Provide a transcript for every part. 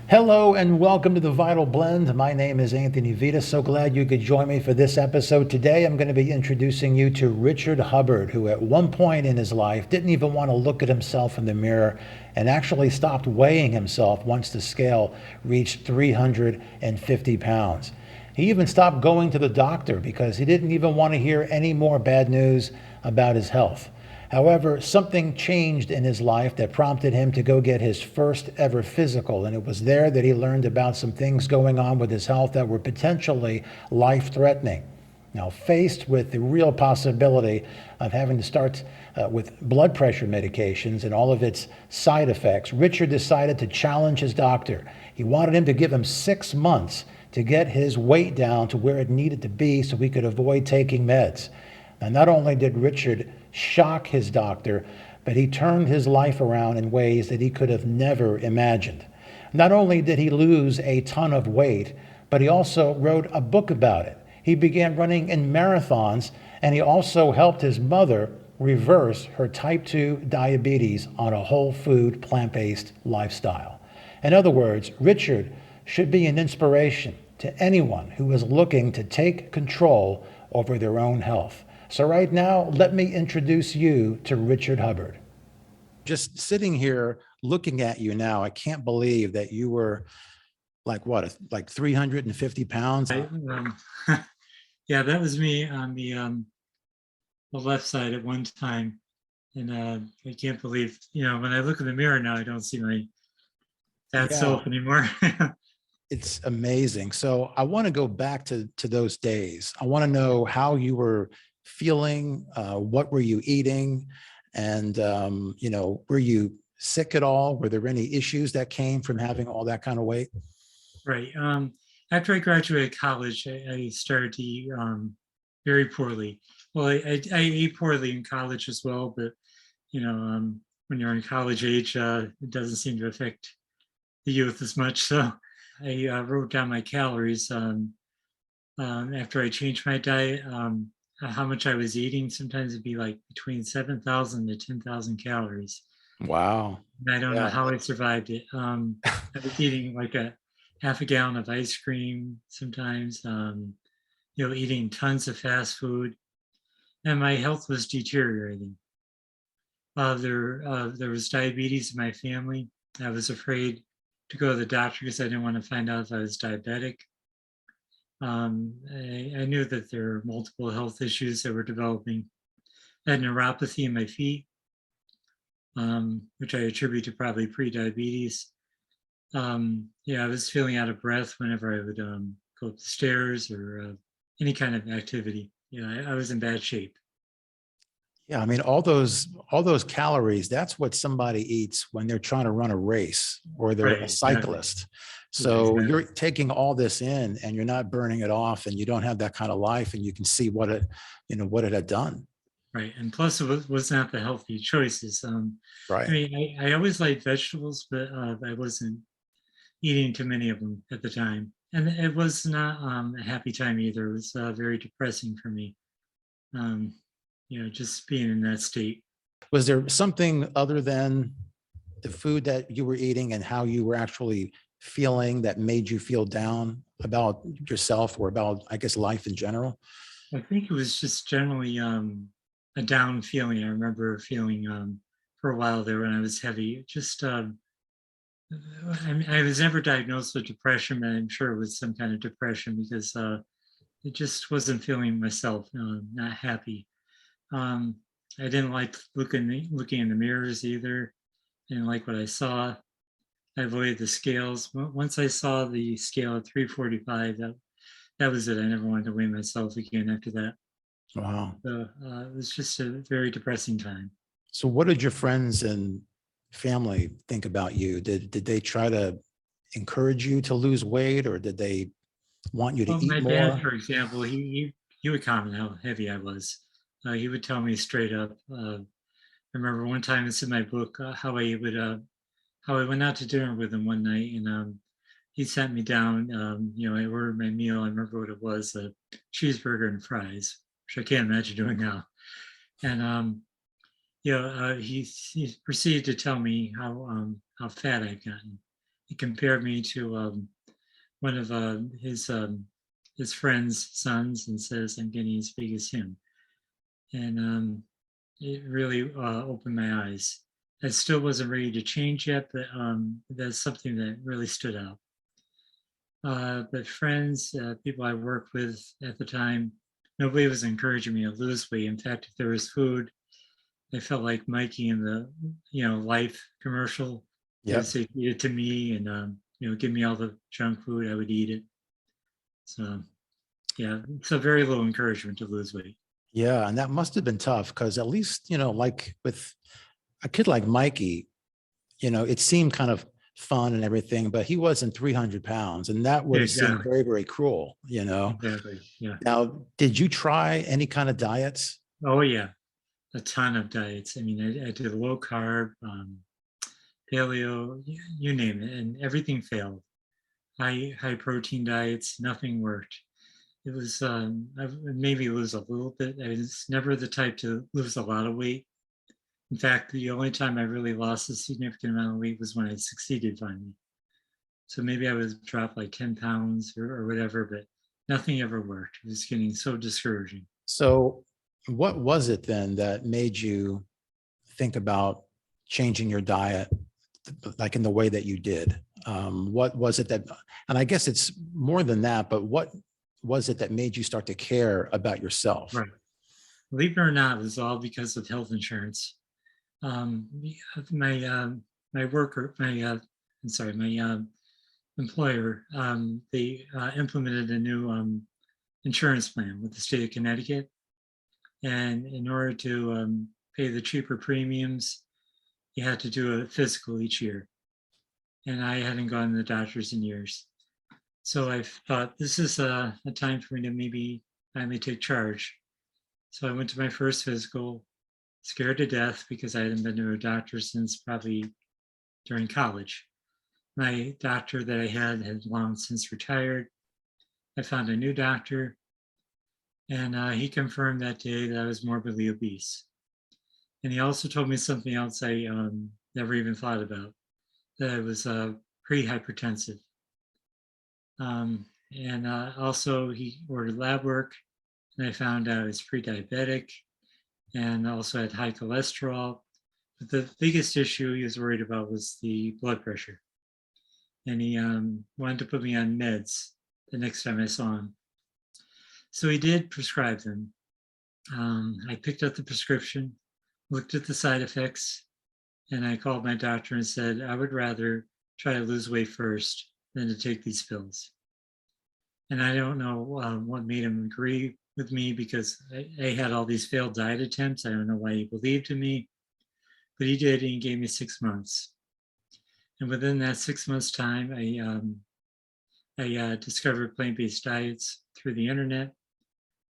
Hello and welcome to the Vital Blend. My name is Anthony Vita. So glad you could join me for this episode. Today I'm going to be introducing you to Richard Hubbard, who at one point in his life didn't even want to look at himself in the mirror and actually stopped weighing himself once the scale reached 350 pounds. He even stopped going to the doctor because he didn't even want to hear any more bad news about his health. However, something changed in his life that prompted him to go get his first ever physical, and it was there that he learned about some things going on with his health that were potentially life threatening. Now, faced with the real possibility of having to start with blood pressure medications and all of its side effects, Richard decided to challenge his doctor. He wanted him to give him 6 months to get his weight down to where it needed to be so he could avoid taking meds. Now, not only did Richard shock his doctor, but he turned his life around in ways that he could have never imagined. Not only did he lose a ton of weight, but he also wrote a book about it. He began running in marathons, and he also helped his mother reverse her type 2 diabetes on a whole food, plant-based lifestyle. In other words, Richard should be an inspiration to anyone who is looking to take control over their own health. So, right now, let me introduce you to Richard Hubbard. Just sitting here looking at you now, I can't believe that you were like what, like 350 pounds? Yeah, that was me on the left side at one time. And I can't believe, when I look in the mirror now, I don't see my fat Yeah, self anymore. it's amazing. So, I want to go back to those days. I want to know how you were feeling, what were you eating, and, were you sick at all? Were there any issues that came from having all that kind of weight? Right. After I graduated college, I started to eat very poorly. Well, I ate poorly in college as well, but when you're in college age, it doesn't seem to affect the youth as much. So I wrote down my calories after I changed my diet, how much I was eating. Sometimes it'd be like between 7,000 to 10,000 calories. Wow. And I don't know Yeah. how I survived it. I was eating like a half a gallon of ice cream sometimes, eating tons of fast food, and my health was deteriorating. There was diabetes in my family. I was afraid to go to the doctor because I didn't want to find out if I was diabetic. I knew that there were multiple health issues that were developing. I had neuropathy in my feet, which I attribute to probably pre-diabetes. Yeah, I was feeling out of breath whenever I would go up the stairs or any kind of activity. Yeah, I was in bad shape. Yeah, I mean, all those calories, that's what somebody eats when they're trying to run a race or they're Right, a exactly. cyclist. Yeah, So you're exactly. taking all this in and you're not burning it off and you don't have that kind of life and you can see what it had done. Right, and plus it was not the healthy choices. I Right. mean, I always liked vegetables, but I wasn't eating too many of them at the time. And it was not a happy time either. It was very depressing for me, um, just being in that state. Was there something other than the food that you were eating and how you were actually feeling that made you feel down about yourself or about, I guess, life in general? I think it was just generally a down feeling. I remember feeling for a while there when I was heavy. Just, I was never diagnosed with depression, but I'm sure it was some kind of depression because it just wasn't feeling myself, not happy. Um, I didn't like looking in the mirrors either. Didn't like what I saw. I avoided the scales. Once I saw the scale at 345, that was it. I never wanted to weigh myself again after that. Wow. So it was just a very depressing time. So what did your friends and family think about you? Did they try to encourage you to lose weight or did they want you to Well, eat my dad, more? for example, he would comment how heavy I was. He would tell me straight up. I remember one time it's in my book how I went out to dinner with him one night and he sat me down. I ordered my meal. I remember what it was: a cheeseburger and fries, which I can't imagine doing now. And he proceeded to tell me how fat I'd gotten. he compared me to one of his friend's sons and says, I'm getting as big as him. And it really opened my eyes. I still wasn't ready to change yet, but that's something that really stood out. But friends, people I worked with at the time, nobody was encouraging me to lose weight. In fact, if there was food, I felt like Mikey in the Life commercial. They would Yep. say, "Feed it to me," and give me all the junk food. I would eat it. So yeah, so very little encouragement to lose weight. Yeah, and that must have been tough because at least, like with a kid like Mikey, it seemed kind of fun and everything, but he wasn't 300 pounds. And that would Yeah, have seemed exactly, very, very cruel. exactly. Yeah. Now, did you try any kind of diets? Oh yeah, a ton of diets. I mean, I did low carb, paleo, you name it, and everything failed. High protein diets, nothing worked. It was I would maybe lose a little bit. I was never the type to lose a lot of weight. In fact, the only time I really lost a significant amount of weight was when I succeeded finally. So maybe I would drop like 10 pounds or whatever, but nothing ever worked. It was getting so discouraging. So, what was it then that made you think about changing your diet, like in the way that you did? What was it that, and I guess it's more than that, but what was it that made you start to care about yourself? Right. Believe it or not, it was all because of health insurance. Um, my my worker, my I'm sorry, my employer, they implemented a new insurance plan with the state of Connecticut, and in order to pay the cheaper premiums, you had to do a physical each year. And I hadn't gone to the doctors in years. So I thought this is a time for me to maybe finally take charge. So I went to my first physical, scared to death because I hadn't been to a doctor since probably during college. My doctor that I had long since retired. I found a new doctor, and he confirmed that day that I was morbidly obese. And he also told me something else I never even thought about, that I was pre-hypertensive. And also he ordered lab work, and I found out I was pre-diabetic and also had high cholesterol. But the biggest issue he was worried about was the blood pressure. And he wanted to put me on meds the next time I saw him. So he did prescribe them. I picked up the prescription, looked at the side effects, and I called my doctor and said, I would rather try to lose weight first than to take these pills. And I don't know what made him agree with me, because I had all these failed diet attempts. I don't know why he believed in me, but he did, and he gave me 6 months. And within that 6 months time, I discovered plant-based diets through the internet.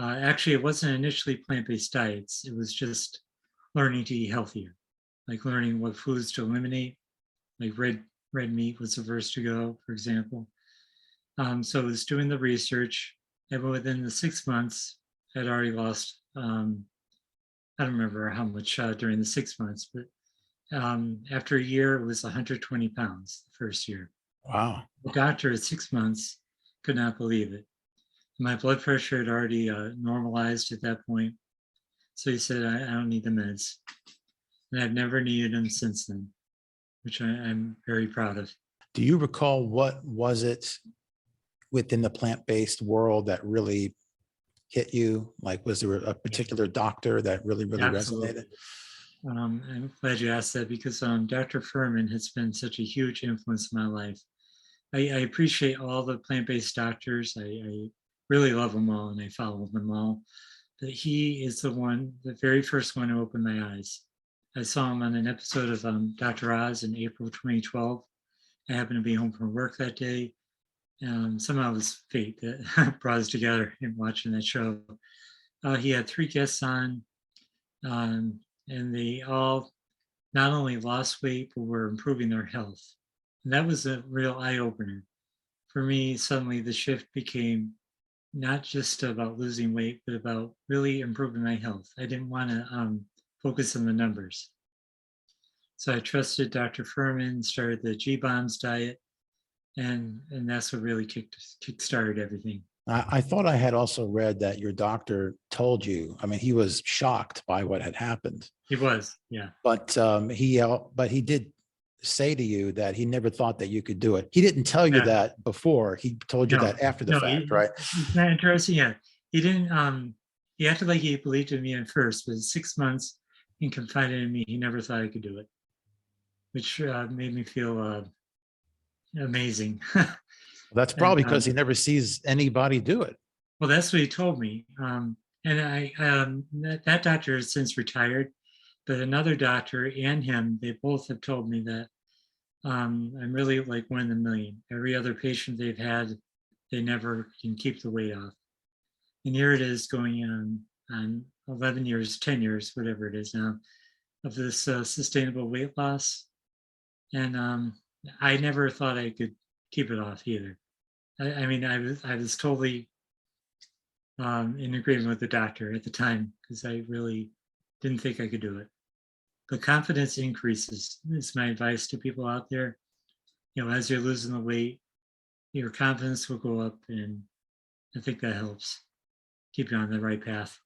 Actually, it wasn't initially plant-based diets. It was just learning to eat healthier, like learning what foods to eliminate, like red meat was the first to go, for example. So I was doing the research, and within the 6 months, I'd already lost, I don't remember how much during the 6 months, but after a year, it was 120 pounds the first year. Wow. The doctor at 6 months could not believe it. My blood pressure had already normalized at that point. So he said, I don't need the meds. And I've never needed them since then, which I'm very proud of. Do you recall what was it within the plant-based world that really hit you? Like, was there a particular doctor that really, really resonated? Absolutely. I'm glad you asked that, because Dr. Fuhrman has been such a huge influence in my life. I appreciate all the plant-based doctors. I really love them all, and I follow them all. But he is the very first one who opened my eyes. I saw him on an episode of Dr. Oz in April 2012. I happened to be home from work that day. Somehow it was fate that brought us together in watching that show. He had 3 guests on, um, and they all not only lost weight, but were improving their health. And that was a real eye opener. For me, suddenly the shift became not just about losing weight, but about really improving my health. I didn't want to focus on the numbers. So I trusted Dr. Fuhrman, started the G-Bombs diet, and that's what really kick-started everything. I thought I had also read that your doctor told you, I mean, he was shocked by what had happened, It was, yeah. but he did say to you that he never thought that you could do it. He didn't tell you Yeah. that before. He told you No, that after the no, fact, right? it's not interesting. Yeah, he didn't. He acted like he believed in me at first, but 6 months and confided in me. He never thought I could do it, which made me feel amazing. That's And probably because he never sees anybody do it. well, that's what he told me. And that doctor has since retired, but another doctor and him, they both have told me that I'm really like one in a million. Every other patient they've had, they never can keep the weight off. And here it is going on 11 years, 10 years, whatever it is now, of this sustainable weight loss. And I never thought I could keep it off either. I mean, I was totally in agreement with the doctor at the time because I really didn't think I could do it. But confidence increases. Is my advice to people out there. You know, as you're losing the weight, your confidence will go up, and I think that helps keep you on the right path.